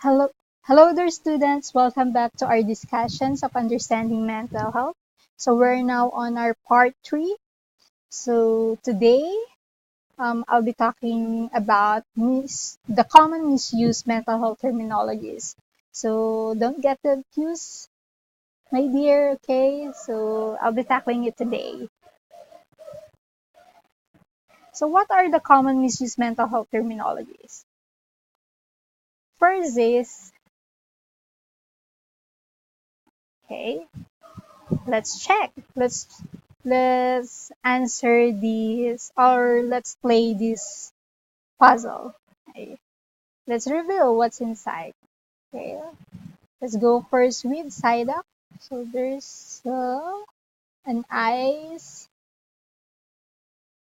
Hello, hello there, students. Welcome back to our discussions of understanding mental health. So we're now on our part three. So today, I'll be talking about the common misused mental health terminologies. So don't get confused, my dear. Okay, so I'll be tackling it today. So what are the common misused mental health terminologies? First is, okay, let's check. Let's answer this, or let's play this puzzle. Okay. Let's reveal what's inside. Okay. Let's go first with side up. So there's an eyes,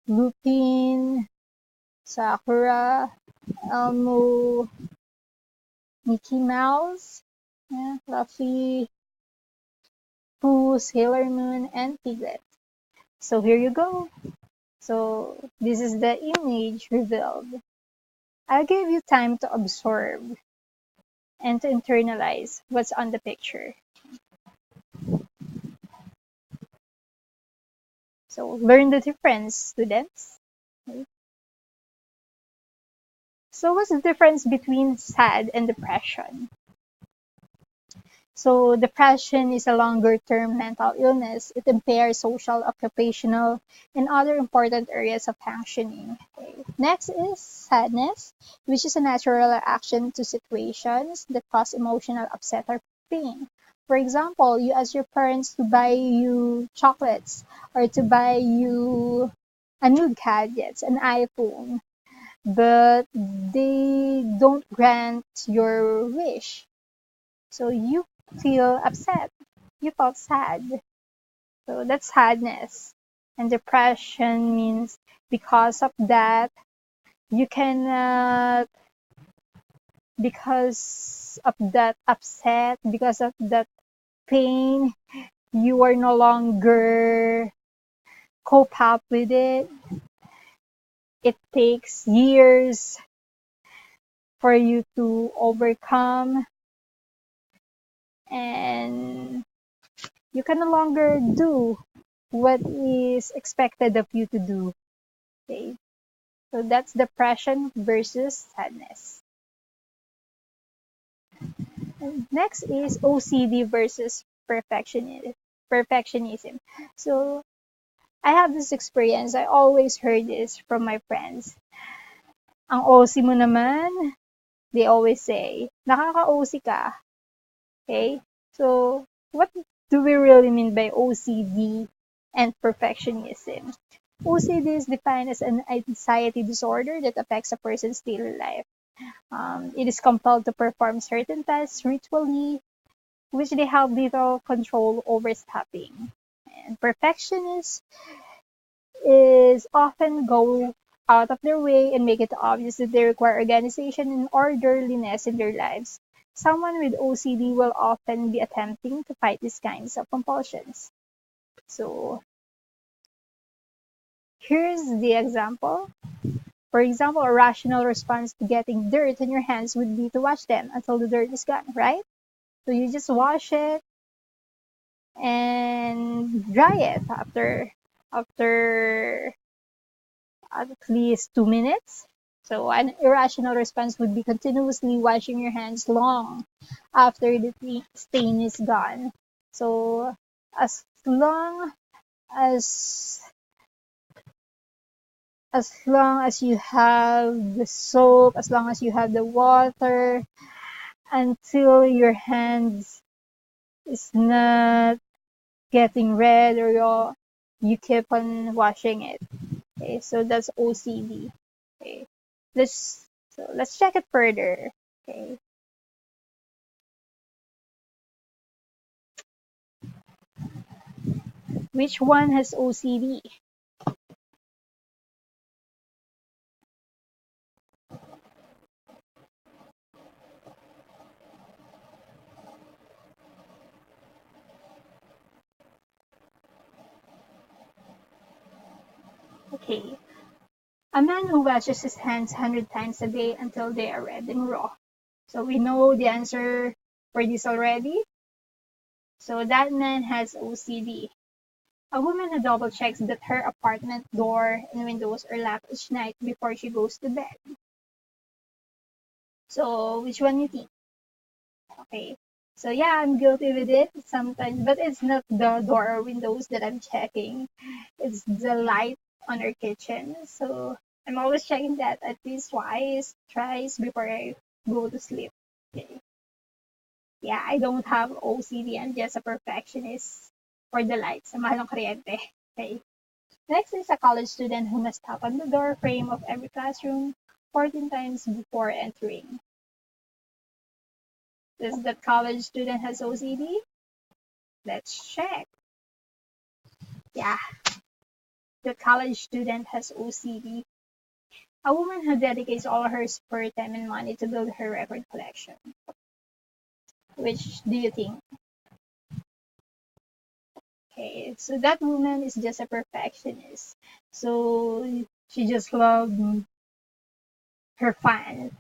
Lupin, Sakura, Elmo, Mickey Mouse, yeah, Fluffy, Pooh, Sailor Moon, and Piglet. So here you go. So this is the image revealed. I'll give you time to absorb and to internalize what's on the picture. So learn the difference, students. Okay. So what's the difference between sad and depression? So depression is a longer-term mental illness. It impairs social, occupational, and other important areas of functioning. Okay. Next is sadness, which is a natural reaction to situations that cause emotional upset or pain. For example, you ask your parents to buy you chocolates or to buy you a new gadget, an iPhone, but they don't grant your wish. So you feel upset. You felt sad. So that's sadness. And depression means because of that, you cannot, because of that upset, because of that pain, you are no longer cope up with it. It takes years for you to overcome, and you can no longer do what is expected of you to do. Okay, so that's depression versus sadness. And next is OCD versus perfectionism. So I have this experience. I always heard this from my friends. Ang OC mo naman, they always say, nakaka-OC ka. Okay? So, what do we really mean by OCD and perfectionism? OCD is defined as an anxiety disorder that affects a person's daily life. It is compelled to perform certain tasks ritually, which they have little control over stopping. And perfectionists is often go out of their way and make it obvious that they require organization and orderliness in their lives. Someone with OCD will often be attempting to fight these kinds of compulsions. So here's the example. For example, a rational response to getting dirt on your hands would be to wash them until the dirt is gone, right? So you just wash it and dry it after at least 2 minutes. So an irrational response would be continuously washing your hands long after the stain is gone. So as long as you have the soap, as long as you have the water, until your hands is not getting red, or you keep on washing it. Okay, so that's OCD. Okay, let's check it further. Okay, which one has OCD? Okay, a man who washes his hands 100 times a day until they are red and raw. So we know the answer for this already. So that man has OCD. A woman who double checks that her apartment door and windows are locked each night before she goes to bed. So which one you think? Okay. So yeah, I'm guilty with it sometimes, but it's not the door or windows that I'm checking. It's the light on our kitchen. So I'm always checking that at least twice, thrice before I go to sleep. Okay. Yeah, I don't have OCD. I'm just a perfectionist for the lights. Sa mahal ng kuryente. Okay. Next is a college student who must tap on the door frame of every classroom 14 times before entering. Does that college student has OCD? Let's check. Yeah, the college student has OCD. A woman who dedicates all her spare time and money to build her record collection. Which do you think? Okay, so that woman is just a perfectionist. So she just loved her fan,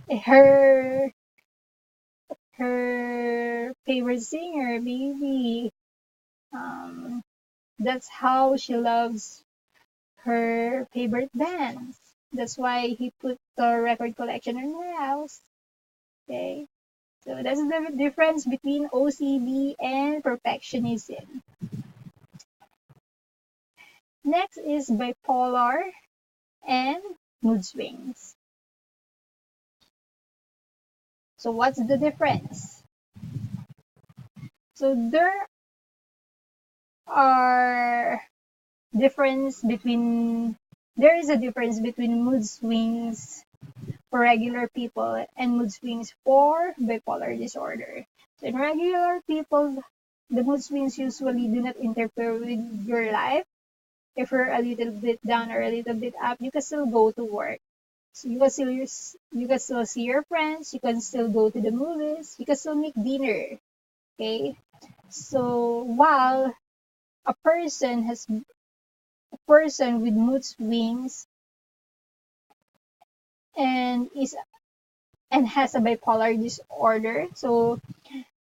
her favorite singer, maybe. Um, that's how she loves her favorite bands. That's why he put the record collection in her house. Okay, so that's the difference between OCD and perfectionism. Next is bipolar and mood swings. So what's the difference? So are there is a difference between mood swings for regular people and mood swings for bipolar disorder. So in regular people, the mood swings usually do not interfere with your life. If you're a little bit down or a little bit up, you can still go to work. So you can still see your friends, you can still go to the movies, you can still make dinner. Okay? So while a person with mood swings and is and has a bipolar disorder, so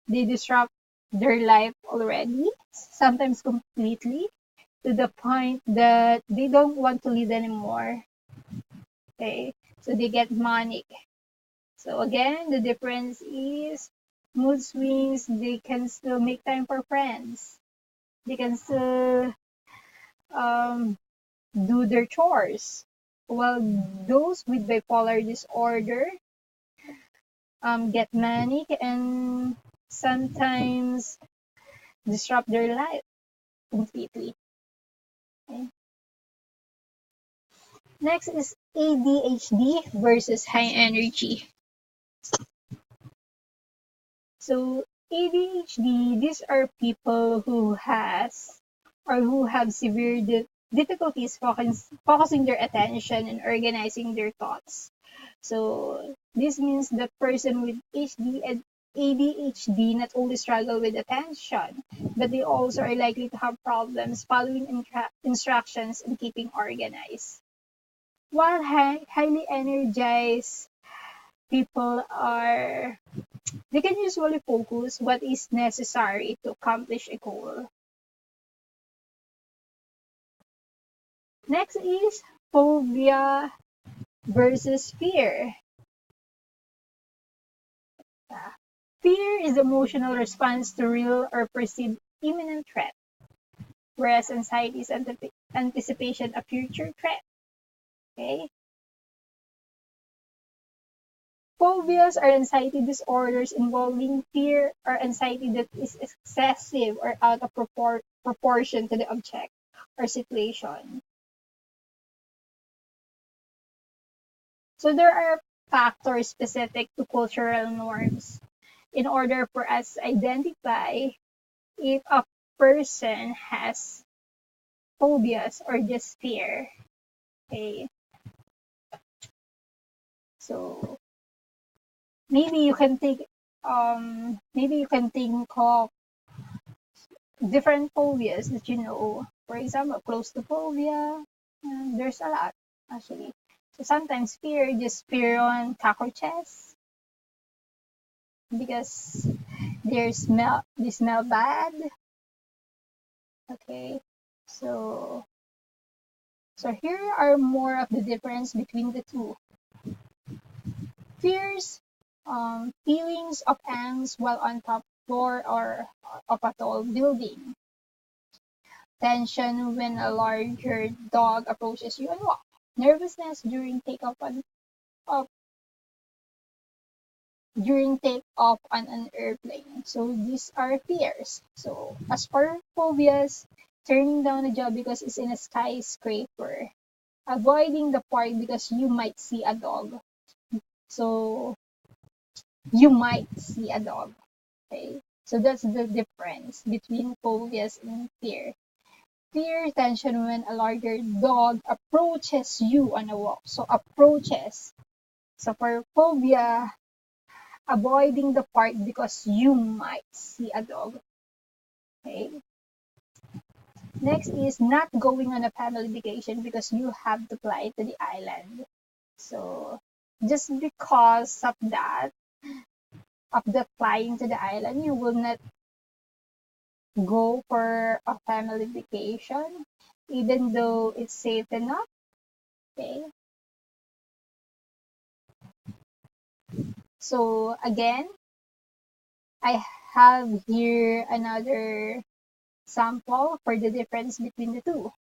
they disrupt their life already, sometimes completely, to the point that they don't want to live anymore. Okay, so they get manic. So again, the difference is mood swings, they can still make time for friends. They can still um, do their chores. While those with bipolar disorder get manic and sometimes disrupt their life completely. Okay. Next is ADHD versus high energy. So ADHD, these are people who have severe difficulties focusing their attention and organizing their thoughts. So this means that person with HD and ADHD not only struggle with attention, but they also are likely to have problems following instructions and keeping organized. While highly energized people they can usually focus what is necessary to accomplish a goal. Next is phobia versus fear. Fear is the emotional response to real or perceived imminent threat, whereas anxiety is anticipation of future threat. Okay? Phobias are anxiety disorders involving fear or anxiety that is excessive or out of proportion to the object or situation. So there are factors specific to cultural norms in order for us to identify if a person has phobias or just fear. Okay. So maybe you can think of different phobias that you know. For example, claustrophobia. There's a lot actually. So sometimes fear, just fear on cockroaches. because they smell bad. Okay, so so here are more of the difference between the two. Fears, feelings of angst while on top floor or of a tall building. Tension when a larger dog approaches you and walk. Nervousness uh, during takeoff on an airplane. So these are fears. So as for phobias, turning down a job because it's in a skyscraper. Avoiding the park because you might see a dog. So you might see a dog. Okay. So that's the difference between phobias and fear. Fear tension when a larger dog approaches you on a walk. So approaches. So for phobia, avoiding the park because you might see a dog. Okay. Next is not going on a family vacation because you have to fly to the island. So just because of the flying to the island, you will not go for a family vacation, even though it's safe enough. Okay. So again, I have here another sample for the difference between the two.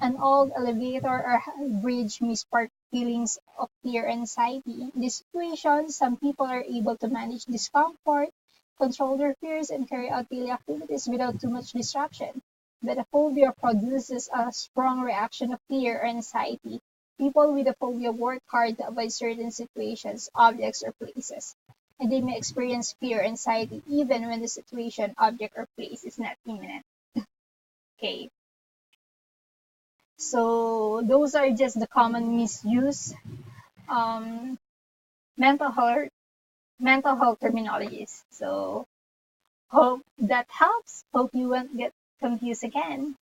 An old elevator or bridge may spark feelings of fear and anxiety. In this situation, some people are able to manage discomfort, control their fears, and carry out daily activities without too much distraction. But a phobia produces a strong reaction of fear or anxiety. People with a phobia work hard to avoid certain situations, objects, or places. And they may experience fear, anxiety, even when the situation, object, or place is not imminent. Okay. So those are just the common misuse um, mental health mental health terminologies. So hope that helps. Hope you won't get confused again.